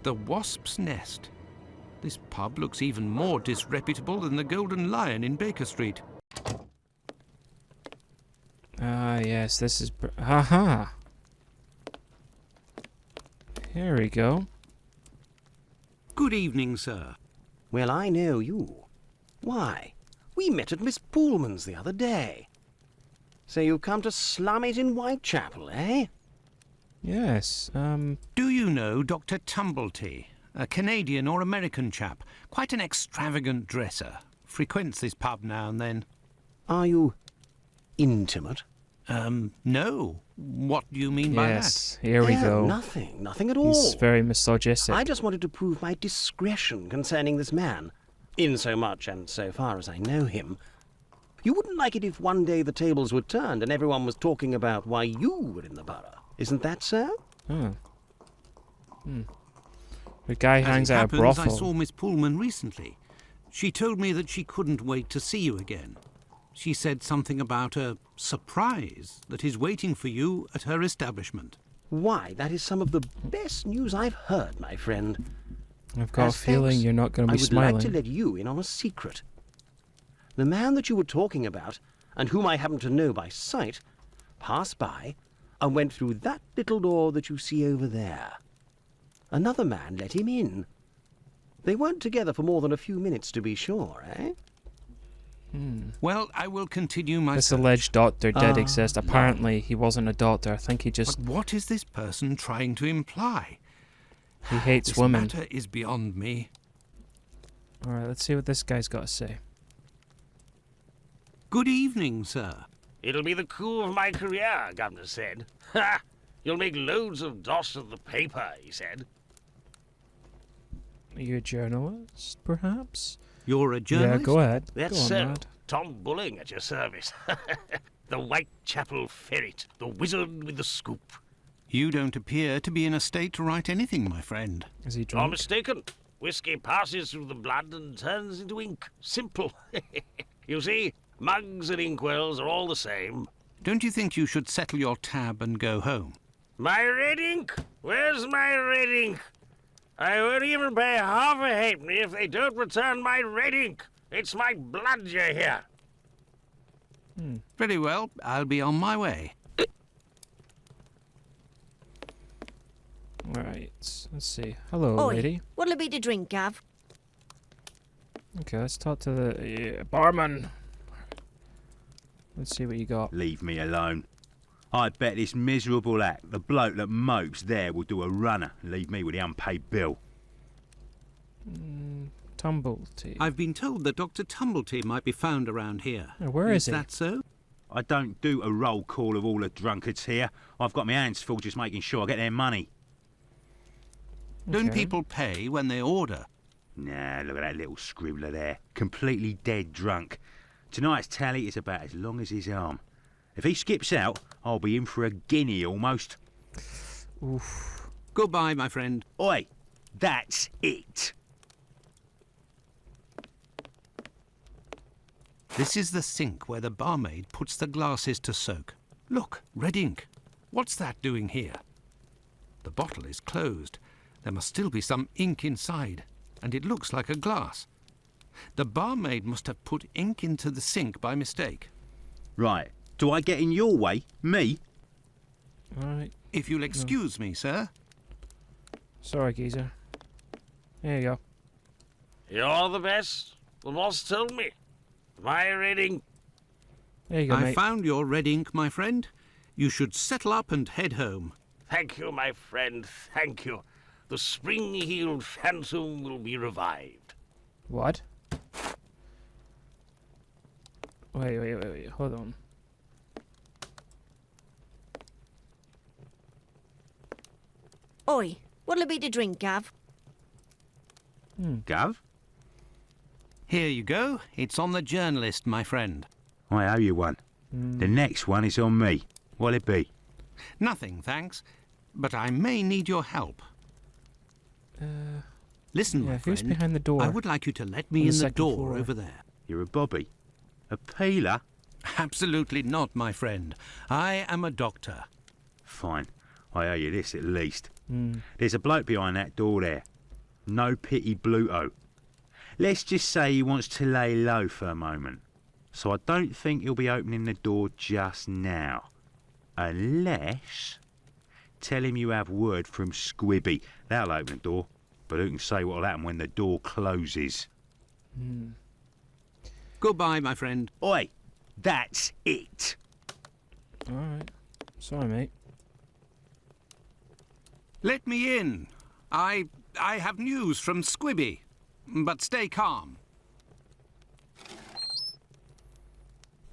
the Wasp's Nest. This pub looks even more disreputable than the Golden Lion in Baker Street. Ah, yes, this is... Aha! Here we go. Good evening, sir. Well, I know you. Why, we met at Miss Poolman's the other day. So you've come to slum it in Whitechapel, eh? Yes, Do you know Dr. Tumblety, a Canadian or American chap? Quite an extravagant dresser. Frequents this pub now and then. Are you intimate? No. What do you mean by that? yes, here we go. Nothing at all. He's very misogynistic. I just wanted to prove my discretion concerning this man, in so much and so far as I know him. You wouldn't like it if one day the tables were turned and everyone was talking about why you were in the borough. Isn't that so? Oh. The guy hangs out at a As it happens, I brothel. saw Miss Poolman recently. She told me that she couldn't wait to see you again. She said something about a surprise that is waiting for you at her establishment. Why, that is some of the best news I've heard, my friend. I've got a As feeling thanks, you're not going to I be would smiling. like to let you in on a secret. The man that you were talking about, and whom I happen to know by sight, passed by and went through that little door that you see over there. Another man let him in. They weren't together for more than a few minutes, to be sure, eh? Well, I will continue my This search. alleged doctor did Ah, exist. Apparently, he wasn't a doctor. I think he just... But what is this person trying to imply? He hates This women. matter is beyond me. Alright, let's see what this guy's got to say. Good evening, sir. It'll be the coup of my career, Governor said. Ha! You'll make loads of dosh of the paper, he said. Are you a journalist, perhaps? You're a journalist? Yeah, go ahead. That's go on, so. lad. Tom Bulling at your service. The Whitechapel ferret, the wizard with the scoop. You don't appear to be in a state to write anything, my friend. Is he You're drunk? mistaken. Whiskey passes through the blood and turns into ink. Simple. You see, mugs and inkwells are all the same. Don't you think you should settle your tab and go home? My red ink? Where's my red ink? I won't even pay half a halfpenny if they don't return my red ink. It's my blood you hear. Very well, I'll be on my way. Alright, let's see. Hello, Oi, lady. what'll it be to drink, Gav? Okay, let's talk to the barman. Let's see what you got. Leave me alone. I bet this miserable act, the bloke that mopes there, will do a runner and leave me with the unpaid bill. Tumblety. I've been told that Dr. Tumblety might be found around here. Where is he? that so? I don't do a roll call of all the drunkards here. I've got my hands full just making sure I get their money. Don't Okay. people pay when they order? Nah, look at that little scribbler there. Completely dead drunk. Tonight's tally is about as long as his arm. If he skips out, I'll be in for a guinea almost. Oof. Goodbye, my friend. Oi, that's it. This is the sink where the barmaid puts the glasses to soak. Look, red ink. What's that doing here? The bottle is closed. There must still be some ink inside, and it looks like a glass. The barmaid must have put ink into the sink by mistake. Right, do I get in your way? Me? Alright. If you'll excuse me, sir. Sorry, geezer. There you go. You're the best. The boss told me. My red ink. There you go, I mate. found your red ink, my friend. You should settle up and head home. Thank you, my friend, thank you. The spring-heeled phantom will be revived. What? Wait. Hold on. Oi, what'll it be to drink, Gav? Gov? Here you go. It's on the journalist, my friend. I owe you one. The next one is on me. What'll it be? Nothing, thanks. But I may need your help. Listen, Yeah, my who's friend. behind the door? I would like you to let me On the in the second door floor. over there. You're a bobby? A peeler? Absolutely not, my friend. I am a doctor. Fine. I owe you this at least. There's a bloke behind that door there. No pity Bluto. Let's just say he wants to lay low for a moment. So I don't think he'll be opening the door just now. Unless... Tell him you have word from Squibby. That'll open the door. But who can say what'll happen when the door closes? Goodbye, my friend. Oi, that's it. Alright. Sorry, mate. Let me in. I have news from Squibby. But stay calm.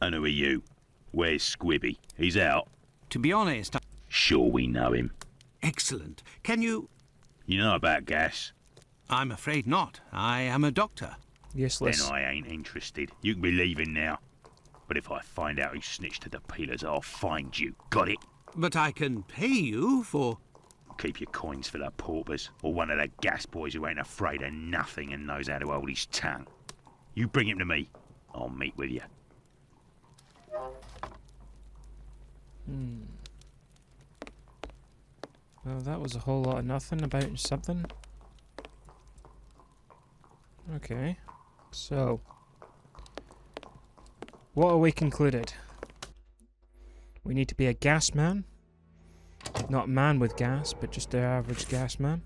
And who are you? Where's Squibby? He's out. To be honest, Sure we know him. excellent. Can you... You know about gas? I'm afraid not. I am a doctor. Useless. Then I ain't interested. You can be leaving now. But if I find out who snitched to the peelers, I'll find you. Got it? But I can pay you for... Keep your coins for the paupers, or one of the gas boys who ain't afraid of nothing and knows how to hold his tongue. You bring him to me. I'll meet with you. Well, that was a whole lot of nothing about something. Okay. So, what are we concluded? We need to be a gas man. Not a man with gas, but just an average gas man.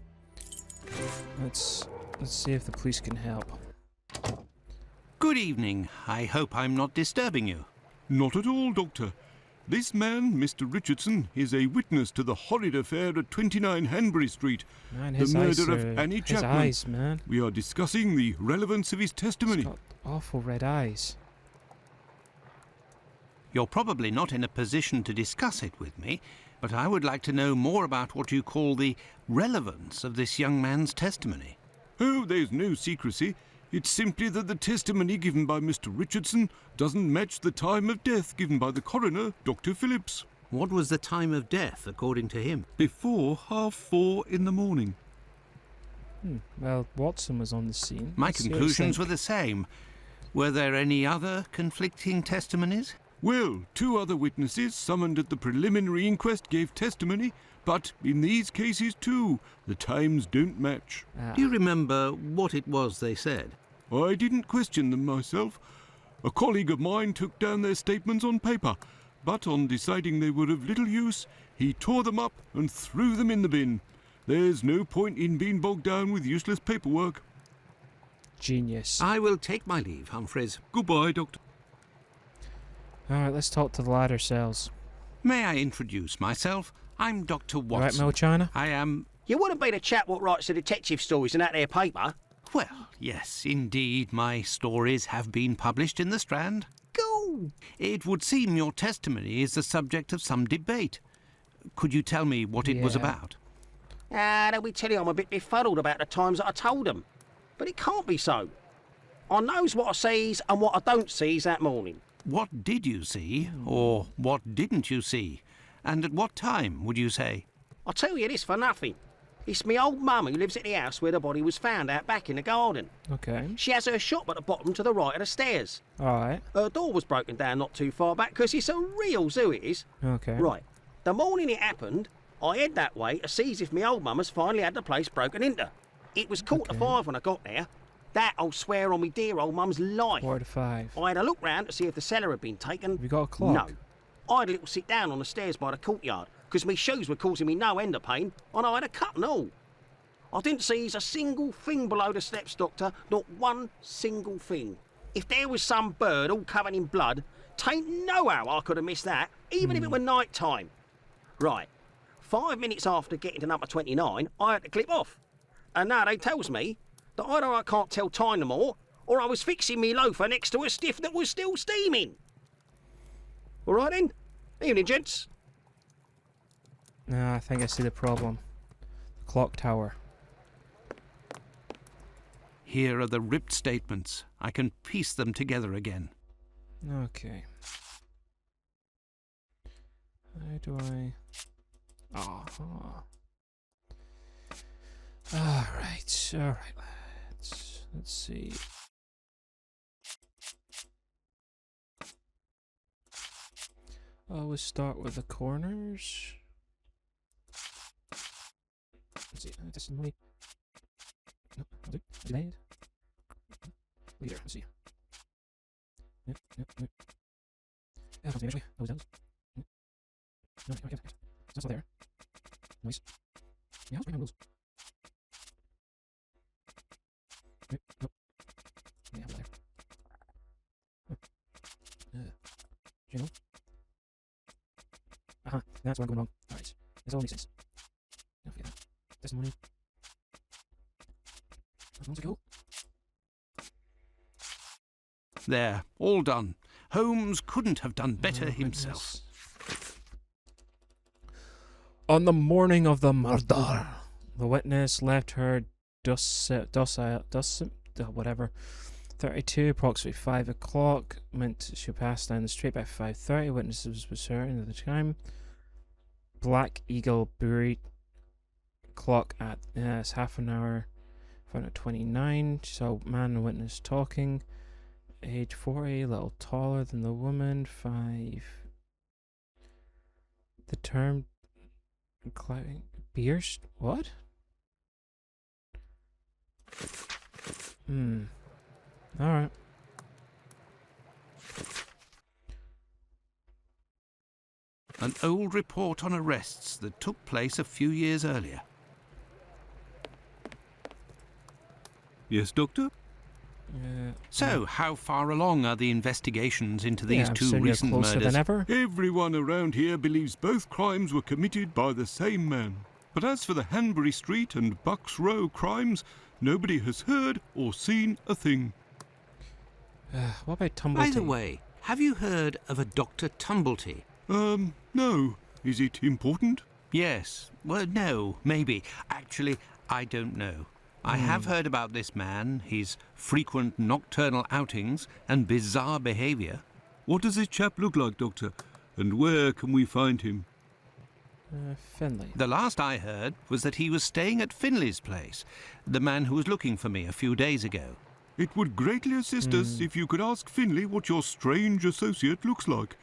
Let's see if the police can help. Good evening. I hope I'm not disturbing you. Not at all, Doctor. This man, Mr. Richardson, is a witness to the horrid affair at 29 Hanbury Street, Man, the his eyes murder are, of Annie his Chapman. eyes, man. We are discussing the relevance of his testimony. He's got awful red eyes. You're probably not in a position to discuss it with me, but I would like to know more about what you call the relevance of this young man's testimony. Oh, there's no secrecy. It's simply that the testimony given by Mr. Richardson doesn't match the time of death given by the coroner, Dr. Phillips. What was the time of death, according to him? Before 3:30 in the morning. Well, Watson was on the scene. My Let's see what he's conclusions think. were the same. Were there any other conflicting testimonies? Well, 2 other witnesses summoned at the preliminary inquest gave testimony, but in these cases too, the times don't match. Ah, Do you remember what it was they said? I didn't question them myself. A colleague of mine took down their statements on paper, but on deciding they were of little use, he tore them up and threw them in the bin. There's no point in being bogged down with useless paperwork. genius. I will take my leave, Humphreys. Goodbye, Doctor. Alright, let's talk to the ladder cells. May I introduce myself? I'm Dr. Alright, Watson. Mel China? I am... You wouldn't be the chap what writes the detective stories in that there paper? Well, yes, indeed, my stories have been published in the Strand. Go! It would seem your testimony is the subject of some debate. Could you tell me what it was Yeah. about? They'll be telling you I'm a bit befuddled about the times that I told them. But it can't be so. I knows what I sees and what I don't sees that morning. What did you see, or what didn't you see? And at what time, would you say? I'll tell you this for nothing. It's me old mum who lives at the house where the body was found out back in the garden. Okay. She has her shop at the bottom to the right of the stairs. Alright. Her door was broken down not too far back because it's a real zoo it is. Okay. Right. The morning it happened, I head that way to see if me old mum has finally had the place broken into. It was 4:45 when I got there. That I'll swear on me dear old mum's life. 4 to 5. I had a look round to see if the cellar had been taken. Have you got a clock? No. I had a little sit down on the stairs by the courtyard because me shoes were causing me no end of pain and I had a cut and all. I didn't seize a single thing below the steps, Doctor. Not one single thing. If there was some bird all covered in blood, tain't no how I could have missed that, even if it were night time. Right. 5 minutes after getting to number 29, I had to clip off. And now they tells me that either I can't tell time no more, or I was fixing me loafer next to a stiff that was still steaming. All right then. Evening, gents. Nah, I think I see the problem. The clock tower. Here are the ripped statements. I can piece them together again. Okay. How do I... Ah. Alright, let's see. Always start with the corners. Let's see, this is my... No. delayed. Leader, let's see. Yep. Yeah, comes eventually. Those down. No, that's not there. Nice. Yeah, how's my rules? Nope. Yeah, there. You know? That's where I'm going wrong. Alright. This all makes sense. Now forget that. Testimony. How long to go? There, all done. Holmes couldn't have done better Oh, himself. witness. On the morning of the murder, the witness left her whatever, 32, approximately 5 o'clock. She passed down the street by 5:30. Witnesses was certain at the time. Black Eagle buried clock at it's half an hour. Found at 29. She saw man and witness talking. Age 40, a little taller than the woman. 5. The term pierced. What? Alright. An old report on arrests that took place a few years earlier. Yes, Doctor? So, how far along are the investigations into these I'm two saying you're recent closer murders? than ever. Everyone around here believes both crimes were committed by the same man. But as for the Hanbury Street and Bucks Row crimes, nobody has heard or seen a thing. What about Tumblety? By the way, have you heard of a Dr. Tumblety? No. Is it important? Yes. Well, no, maybe. Actually, I don't know. I have heard about this man, his frequent nocturnal outings and bizarre behaviour. What does this chap look like, Doctor? And where can we find him? Finley. The last I heard was that he was staying at Finley's place, the man who was looking for me a few days ago. It would greatly assist us if you could ask Finley what your strange associate looks like.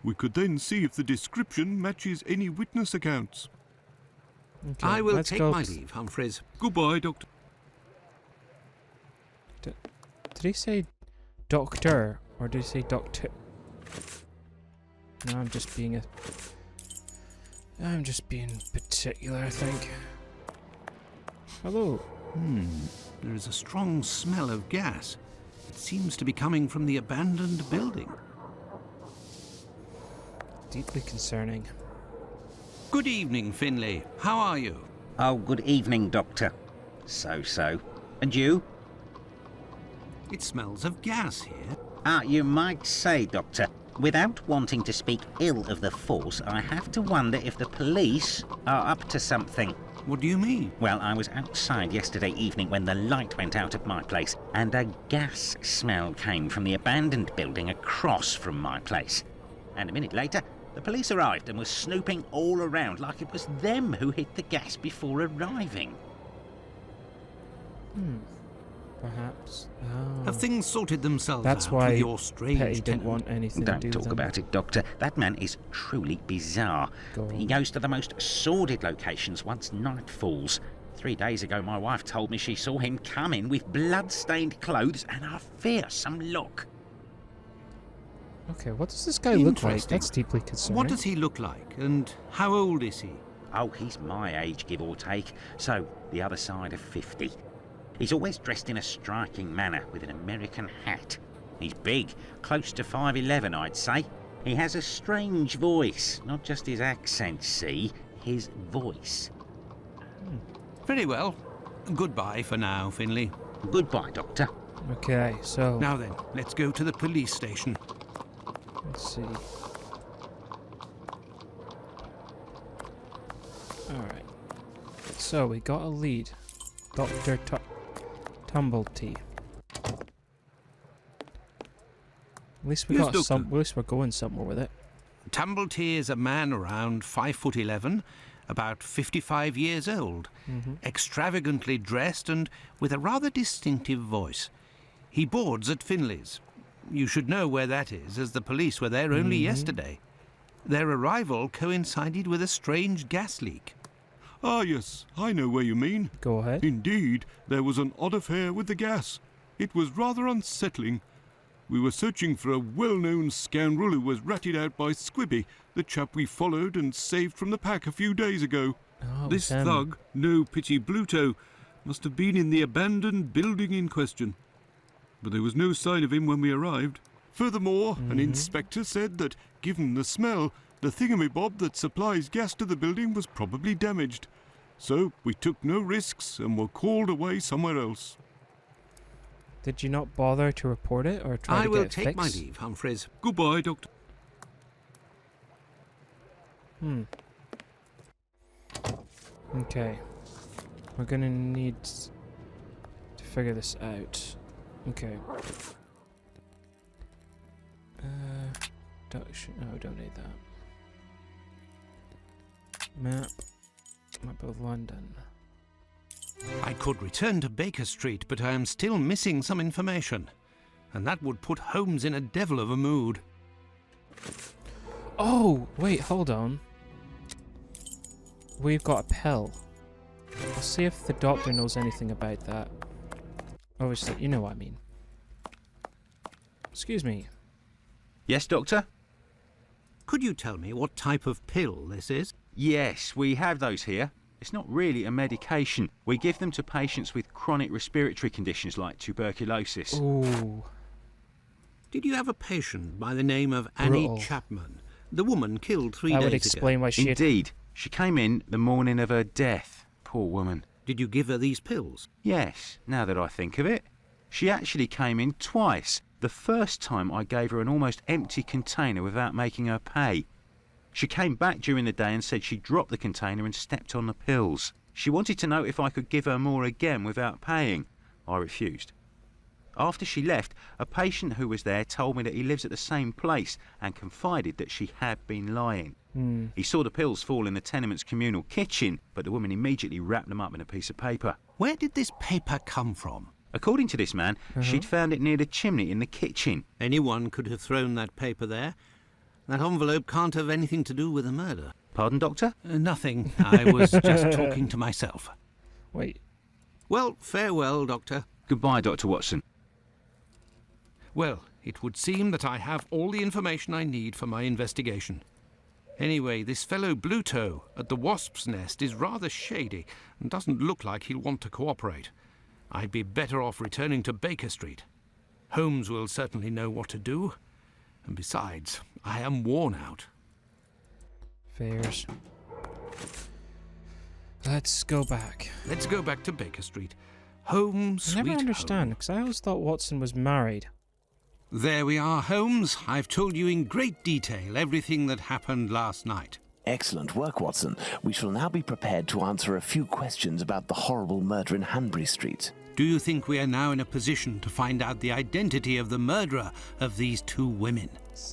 We could then see if the description matches any witness accounts. Okay, I will let's take go. my leave, Humphreys. Goodbye, Doctor. Did he say doctor or did he say doctor? No, I'm just being particular, I think. Hello. There is a strong smell of gas. It seems to be coming from the abandoned building. Deeply concerning. Good evening, Finley. How are you? Oh, good evening, Doctor. So. And you? It smells of gas here. You might say, Doctor. Without wanting to speak ill of the force, I have to wonder if the police are up to something. What do you mean? Well, I was outside yesterday evening when the light went out at my place, and a gas smell came from the abandoned building across from my place. And a minute later, the police arrived and were snooping all around like it was them who hit the gas before arriving. Perhaps. Oh. Have things sorted themselves That's out why with your strange Petty didn't tenant? want anything to Don't do with talk him. about it, Doctor. That man is truly bizarre. Go on. He goes to the most sordid locations once night falls. 3 days ago, my wife told me she saw him come in with blood-stained clothes and a fearsome look. Okay, what does this guy look like? Interesting. That's deeply concerning. What does he look like, and how old is he? Oh, he's my age, give or take, so the other side of 50. He's always dressed in a striking manner with an American hat. He's big, close to 5'11", I'd say. He has a strange voice, not just his accent, see, his voice. Very well. Goodbye for now, Finley. Goodbye, Doctor. Okay, so Now then, let's go to the police station. let's see. Alright. So we got a lead. Dr. Tumblety. At least we Yes, got Doctor. some. At least we're going somewhere with it. Tumblety is a man around 5'11", about 55 years old, extravagantly dressed and with a rather distinctive voice. He boards at Finley's. You should know where that is, as the police were there only yesterday. Their arrival coincided with a strange gas leak. Ah, yes, I know where you mean. Go ahead. Indeed, there was an odd affair with the gas. It was rather unsettling. We were searching for a well-known scoundrel who was ratted out by Squibby, the chap we followed and saved from the pack a few days ago. Oh, it This was him. thug, no pity Bluto, must have been in the abandoned building in question. But there was no sign of him when we arrived. Furthermore, an inspector said that, given the smell, the thingamabob that supplies gas to the building was probably damaged. So we took no risks and were called away somewhere else. Did you not bother to report it or try I to will get it take fixed? my leave, Humphreys. Goodbye, Doctor. Okay. We're gonna need to figure this out. Okay. Don't need that. Map of London. I could return to Baker Street, but I am still missing some information. And that would put Holmes in a devil of a mood. Oh, wait, hold on. We've got a pill. I'll see if the doctor knows anything about that. Obviously, you know what I mean. Excuse me. Yes, Doctor? Could you tell me what type of pill this is? Yes, we have those here. It's not really a medication. We give them to patients with chronic respiratory conditions like tuberculosis. Ooh. Did you have a patient by the name of Annie Brutal. Chapman, the woman killed 3 That days would ago? explain why she had... Indeed. She came in the morning of her death. Poor woman. Did you give her these pills? Yes, now that I think of it. She actually came in twice. The first time I gave her an almost empty container without making her pay. She came back during the day and said she dropped the container and stepped on the pills. She wanted to know if I could give her more again without paying. I refused. After she left, a patient who was there told me that he lives at the same place and confided that she had been lying. He saw the pills fall in the tenement's communal kitchen, but the woman immediately wrapped them up in a piece of paper. Where did this paper come from? According to this man, she'd found it near the chimney in the kitchen. Anyone could have thrown that paper there. That envelope can't have anything to do with the murder. Pardon, Doctor? Nothing. I was just talking to myself. Wait. Well, farewell, Doctor. Goodbye, Dr. Watson. Well, it would seem that I have all the information I need for my investigation. Anyway, this fellow Bluto at the Wasp's Nest is rather shady and doesn't look like he'll want to cooperate. I'd be better off returning to Baker Street. Holmes will certainly know what to do. And besides, I am worn out. Fairs. Let's go back. Let's go back to Baker Street. Home, I sweet never understand, home. because I always thought Watson was married. There we are, Holmes. I've told you in great detail everything that happened last night. Excellent work, Watson. We shall now be prepared to answer a few questions about the horrible murder in Hanbury Street. Do you think we are now in a position to find out the identity of the murderer of these 2 women?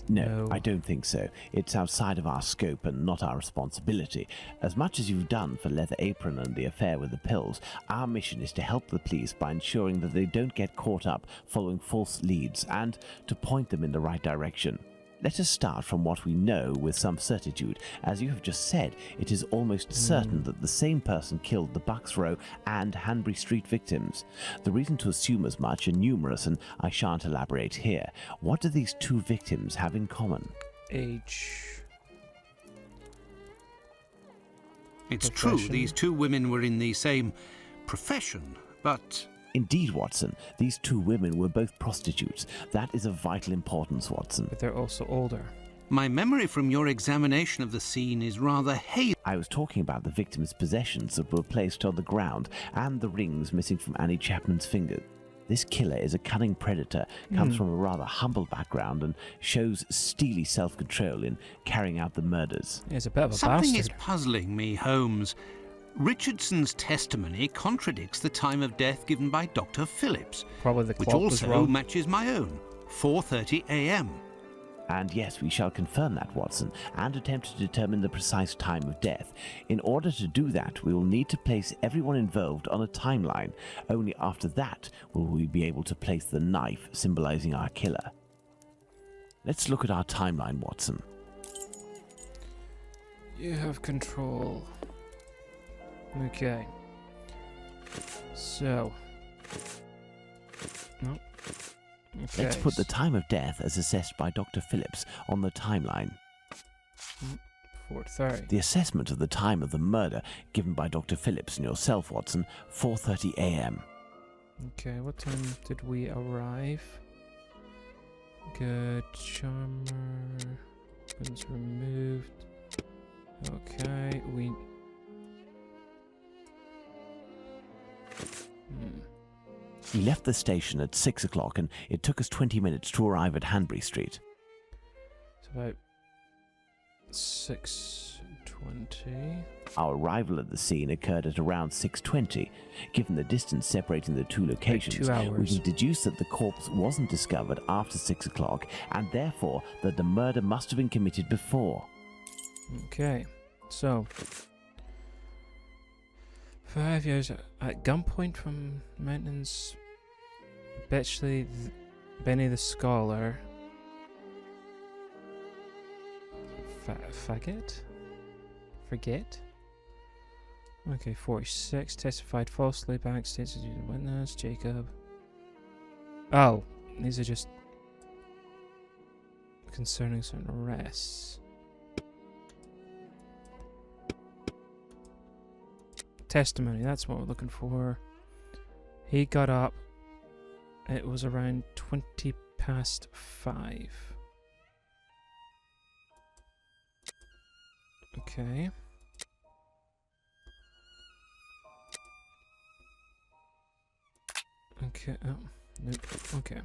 No, I don't think so. It's outside of our scope and not our responsibility. As much as you've done for Leather Apron and the affair with the pills, our mission is to help the police by ensuring that they don't get caught up following false leads and to point them in the right direction. Let us start from what we know with some certitude. As you have just said, it is almost certain that the same person killed the Bucks Row and Hanbury Street victims. The reason to assume as much are numerous, and I shan't elaborate here. What do these 2 victims have in common? Age. It's true, Profession. these 2 women were in the same profession, but... Indeed, Watson. These 2 women were both prostitutes. That is of vital importance, Watson. But they're also older. My memory from your examination of the scene is rather hazy. I was talking about the victims' possessions that were placed on the ground and the rings missing from Annie Chapman's fingers. This killer is a cunning predator, comes from a rather humble background and shows steely self-control in carrying out the murders. He's a bit of a Something bastard. is puzzling me, Holmes. Richardson's testimony contradicts the time of death given by Dr. Phillips, Probably the which clock was also wrong. matches my own, 4:30 a.m. And yes, we shall confirm that, Watson, and attempt to determine the precise time of death. In order to do that, we will need to place everyone involved on a timeline. Only after that will we be able to place the knife symbolizing our killer. Let's look at our timeline, Watson. You have control. Okay. So. No. Okay. Let's put the time of death as assessed by Dr. Phillips on the timeline. 4:30. The assessment of the time of the murder given by Dr. Phillips and yourself, Watson, 4:30 a.m. Okay, what time did we arrive? Good. Charmer. Guns removed. Okay, we... We left the station at 6 o'clock and it took us 20 minutes to arrive at Hanbury Street. It's about 6:20. Our arrival at the scene occurred at around 6:20. Given the distance separating the two locations, 2 we hours. can deduce that the corpse wasn't discovered after 6 o'clock and therefore that the murder must have been committed before. Okay, so 5 years at gunpoint from mountains. Betchley, Benny the Scholar. Faggot? Forget? Okay, 46. Testified falsely. Backstage to the witness. Jacob. Oh, these are just concerning certain arrests. Testimony, that's what we're looking for. He got up. It was around 5:20. Okay. Okay. Oh, nope. Okay.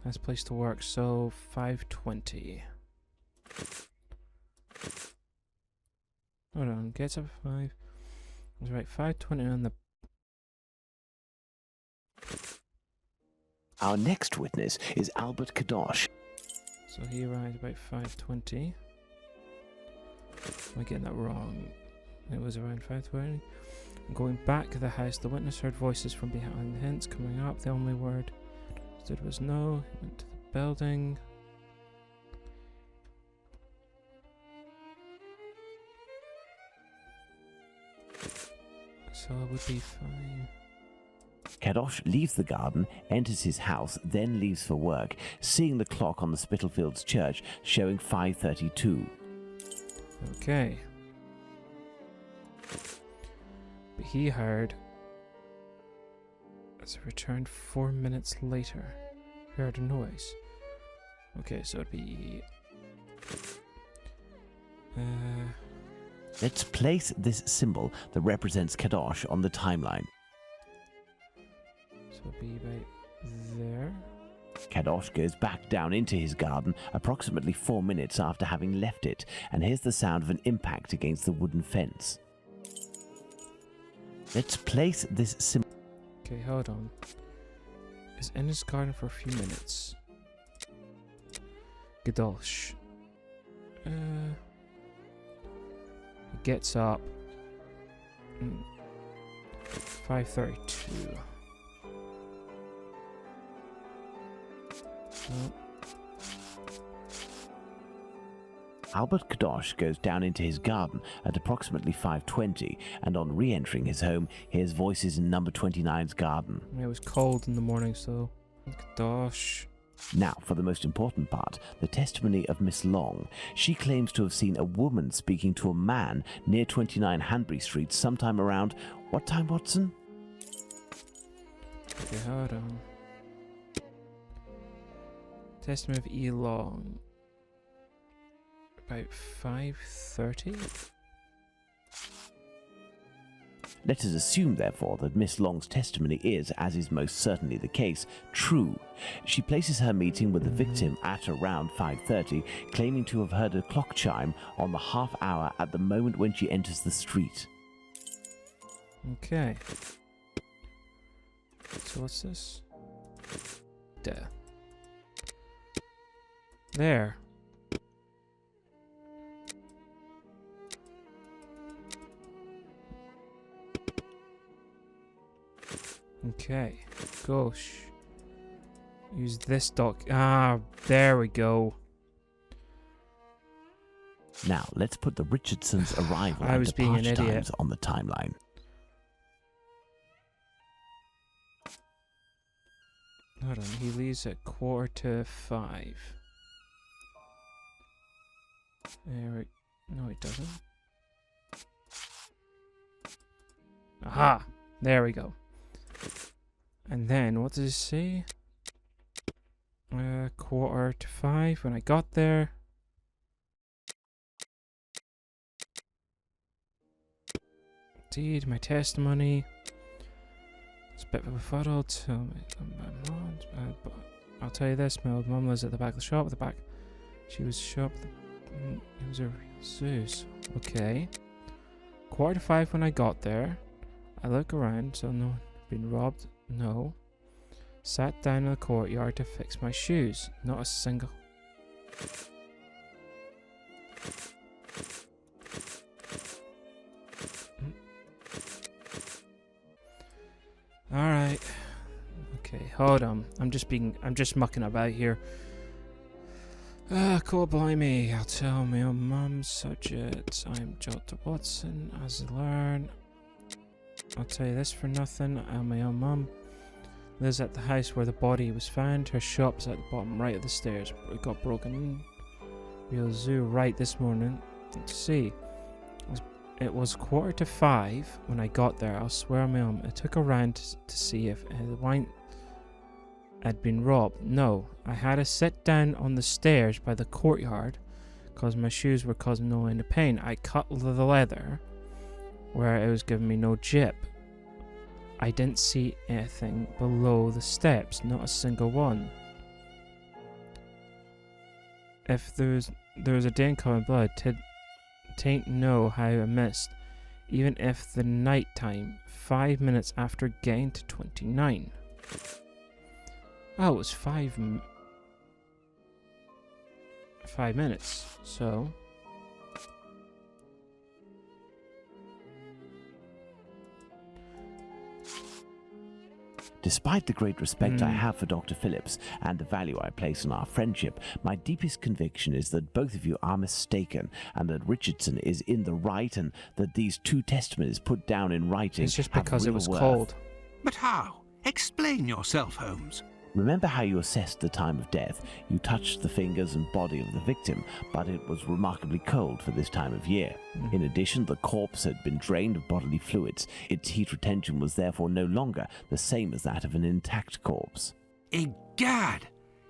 Nice place to work. So 5:20. Hold on. Gets up at 5. That's right. 5:20 on the. Our next witness is Albert Kadosh. So he arrived about 5:20. Am I getting that wrong? It was around 5:20. Going back to the house, the witness heard voices from behind the hints coming up. The only word stood was no. He went to the building. So it would be fine. Kadosh leaves the garden, enters his house, then leaves for work, seeing the clock on the Spitalfields church showing 5:32. Okay. But he heard, as it returned 4 minutes later, he heard a noise. Okay, so it'd be... Let's place this symbol that represents Kadosh on the timeline. So it'd be about there. Kadosh goes back down into his garden approximately 4 minutes after having left it, and hears the sound of an impact against the wooden fence. Let's place this symbol. Okay, hold on. Is in his garden for a few minutes. Gadolsh. He gets up. 5:32. No. Albert Kadosh goes down into his garden at approximately 5:20, and on re-entering his home, hears voices in number 29's garden. It was cold in the morning, so... Gosh. Now, for the most important part, the testimony of Miss Long. She claims to have seen a woman speaking to a man near 29 Hanbury Street sometime around... What time, Watson? Okay, hold on. Testimony of E. Long. About 5:30? Let us assume, therefore, that Miss Long's testimony is, as is most certainly the case, true. She places her meeting with the victim at around 5:30, claiming to have heard a clock chime on the half hour at the moment when she enters the street. Okay. So what's this? There. Okay. Gosh. Use this doc. Ah, there we go. Now, let's put the Richardsons' arrival I and was being an departure idiot. times on the timeline. Hold on, he leaves at 4:45. No, he doesn't. Aha! There we go. And then, what does it say? 4:45 when I got there. Indeed, my testimony. It's a bit of a befuddled. I'll tell you this, my old mum lives at the back of the shop. At the back, she was shop. It was a real Zeus. Okay. 4:45 when I got there. I look around, so no one had been robbed. No. Sat down in the courtyard to fix my shoes. Not a single. Alright. Okay, hold on. I'm just mucking about here. Cool, blimey. I'll tell my own mum's subject. I'm Dr. Watson, as I learn. I'll tell you this for nothing. My own mum lives at the house where the body was found. Her shop's at the bottom right of the stairs. It got broken in. Real zoo right this morning. Let's see. It was 4:45 when I got there. I'll swear on my own. I took a round to see if the wine had been robbed. No, I had to sit down on the stairs by the courtyard because my shoes were causing no end of pain. I cut the leather where it was giving me no jip. I didn't see anything below the steps, not a single one. If there was a dent covered in blood, tain't know how I missed, even if the night time, 5 minutes after getting to 29. Oh, it was 5 minutes, so... Despite the great respect I have for Dr. Phillips and the value I place on our friendship, my deepest conviction is that both of you are mistaken and that Richardson is in the right and that these two testimonies put down in writing It's just have because it real was worth. cold. But how? Explain yourself, Holmes. Remember how you assessed the time of death? You touched the fingers and body of the victim, but it was remarkably cold for this time of year. In addition, the corpse had been drained of bodily fluids. Its heat retention was therefore no longer the same as that of an intact corpse. Egad!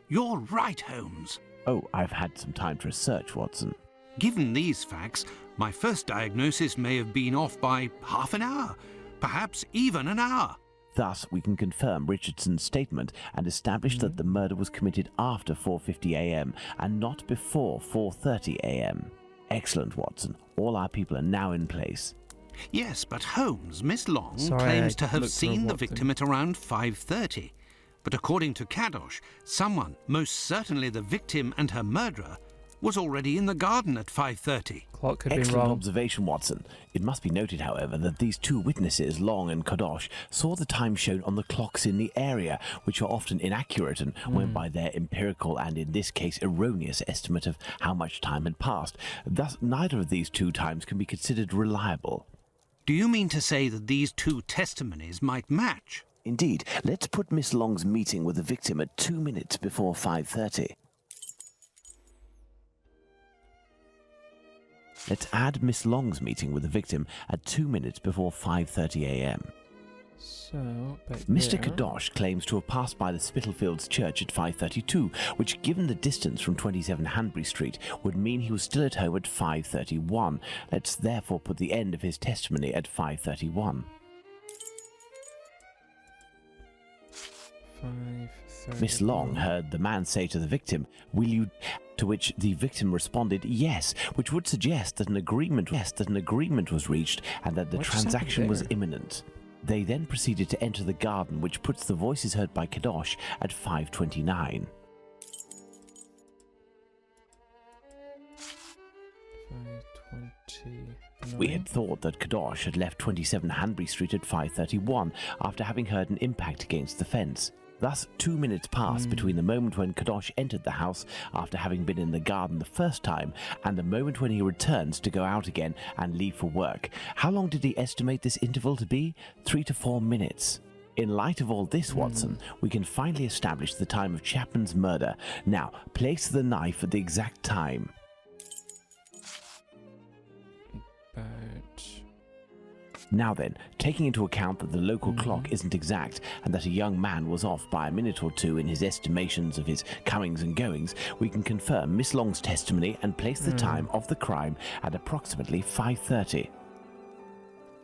You're right, Holmes. Oh, I've had some time to research, Watson. Given these facts, my first diagnosis may have been off by half an hour, perhaps even an hour. Thus, we can confirm Richardson's statement and establish that the murder was committed after 4:50 a.m. and not before 4:30 a.m. Excellent, Watson. All our people are now in place. Yes, but Holmes, Miss Long Sorry, claims I to have looked for seen the Watson. victim at around 5:30. But according to Kadosh, someone, most certainly the victim and her murderer, was already in the garden at 5:30. Clock could be Excellent wrong. observation, Watson. It must be noted, however, that these two witnesses, Long and Kadosh, saw the time shown on the clocks in the area, which are often inaccurate and went by their empirical and, in this case, erroneous estimate of how much time had passed. Thus, neither of these two times can be considered reliable. Do you mean to say that these two testimonies might match? Indeed, let's put Miss Long's meeting with the victim at 2 minutes before 5:30. Let's add Miss Long's meeting with the victim at 2 minutes before 5:30 a.m. So, but Mr. there- Kadosh claims to have passed by the Spitalfields Church at 5:32, which, given the distance from 27 Hanbury Street, would mean he was still at home at 5:31. Let's therefore put the end of his testimony at 5:31. 5:30. Miss Long heard the man say to the victim, "Will you?" To which the victim responded, "Yes," which would suggest that an agreement was reached and that the What just happened transaction was there? imminent. They then proceeded to enter the garden, which puts the voices heard by Kadosh at 5:29. 5:29. We had thought that Kadosh had left 27 Hanbury Street at 5:31 after having heard an impact against the fence. Thus, 2 minutes passed between the moment when Kadosh entered the house after having been in the garden the first time and the moment when he returns to go out again and leave for work. How long did he estimate this interval to be? 3 to 4 minutes. In light of all this, Watson, we can finally establish the time of Chapman's murder. Now, place the knife at the exact time. Now then, taking into account that the local clock isn't exact and that a young man was off by a minute or two in his estimations of his comings and goings, we can confirm Miss Long's testimony and place the time of the crime at approximately 5:30.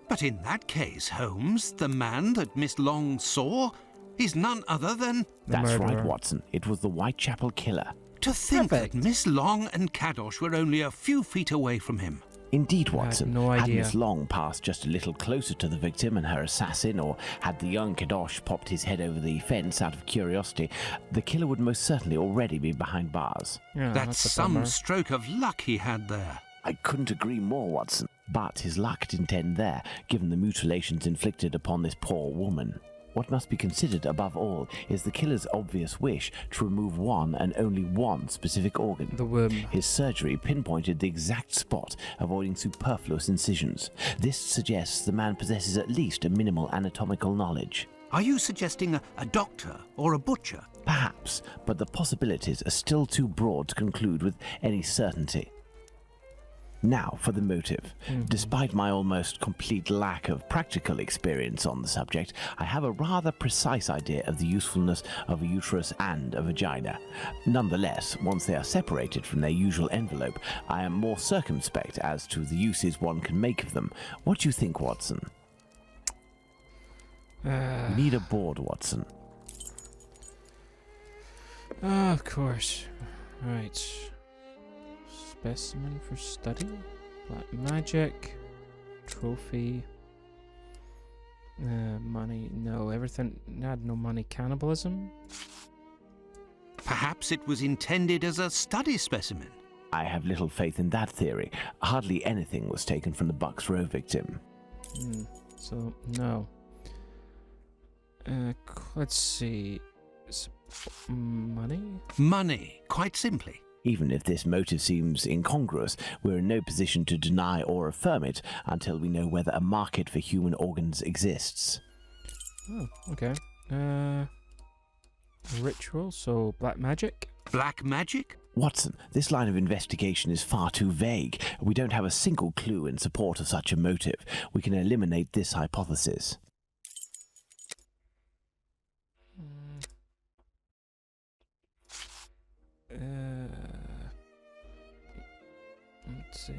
But in that case, Holmes, the man that Miss Long saw is none other than... That's right, Watson. It was the Whitechapel killer. To think that Miss Long and Kadosh were only a few feet away from him. Indeed, Watson. no Had idea. Miss Long passed just a little closer to the victim and her assassin, or had the young Kadosh popped his head over the fence out of curiosity, the killer would most certainly already be behind bars. Yeah, That's a some bummer. stroke of luck he had there. I couldn't agree more, Watson. But his luck didn't end there, given the mutilations inflicted upon this poor woman. What must be considered above all is the killer's obvious wish to remove one and only one specific organ. The womb. His surgery pinpointed the exact spot, avoiding superfluous incisions. This suggests the man possesses at least a minimal anatomical knowledge. Are you suggesting a doctor or a butcher? Perhaps, but the possibilities are still too broad to conclude with any certainty. Now for the motive. Despite my almost complete lack of practical experience on the subject, I have a rather precise idea of the usefulness of a uterus and a vagina. Nonetheless, once they are separated from their usual envelope, I am more circumspect as to the uses one can make of them. What do you think, Watson? We need a board, Watson. Of course. Right. Specimen for study. Black magic. Trophy. Money. No, everything. Had no money. Cannibalism. Perhaps it was intended as a study specimen. I have little faith in that theory. Hardly anything was taken from the Bucks Row victim. So, no. Let's see. Money? Money, quite simply. Even if this motive seems incongruous, we're in no position to deny or affirm it until we know whether a market for human organs exists. Oh, okay. Ritual, so black magic? Black magic? Watson, this line of investigation is far too vague. We don't have a single clue in support of such a motive. We can eliminate this hypothesis. Let's see.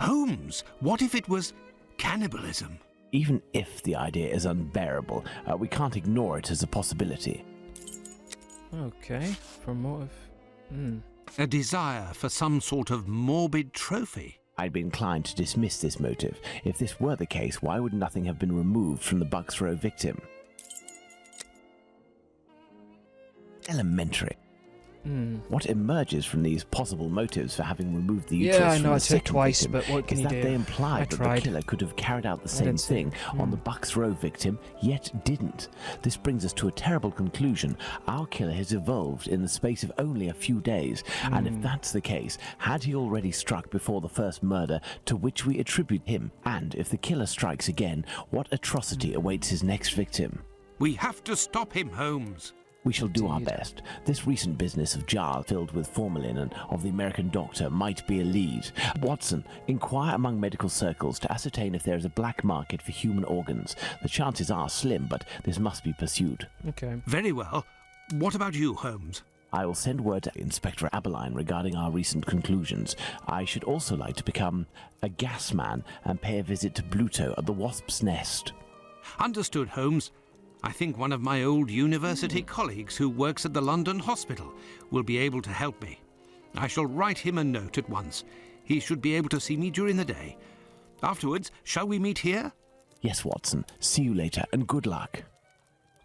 Holmes, what if it was cannibalism? Even if the idea is unbearable, we can't ignore it as a possibility. Okay, for motive. A desire for some sort of morbid trophy. I'd be inclined to dismiss this motive. If this were the case, why would nothing have been removed from the Bucks Row victim? Elementary. What emerges from these possible motives for having removed the uterus Yeah, I from know the I said second twice, victim but what can is you that do? they I implied that tried. the killer could have carried out the same didn't see. thing on the Bucks Row victim, yet didn't. This brings us to a terrible conclusion. Our killer has evolved in the space of only a few days, and if that's the case, had he already struck before the first murder to which we attribute him? And if the killer strikes again, what atrocity awaits his next victim? We have to stop him, Holmes. We shall do our Indeed. best. This recent business of jars filled with formalin and of the American doctor might be a lead. Watson, inquire among medical circles to ascertain if there is a black market for human organs. The chances are slim, but this must be pursued. Okay. Very well. What about you, Holmes? I will send word to Inspector Aberline regarding our recent conclusions. I should also like to become a gas man and pay a visit to Bluto at the Wasp's Nest. Understood, Holmes. I think one of my old university colleagues who works at the London hospital will be able to help me. I shall write him a note at once. He should be able to see me during the day. Afterwards, shall we meet here? Yes, Watson. See you later, and good luck.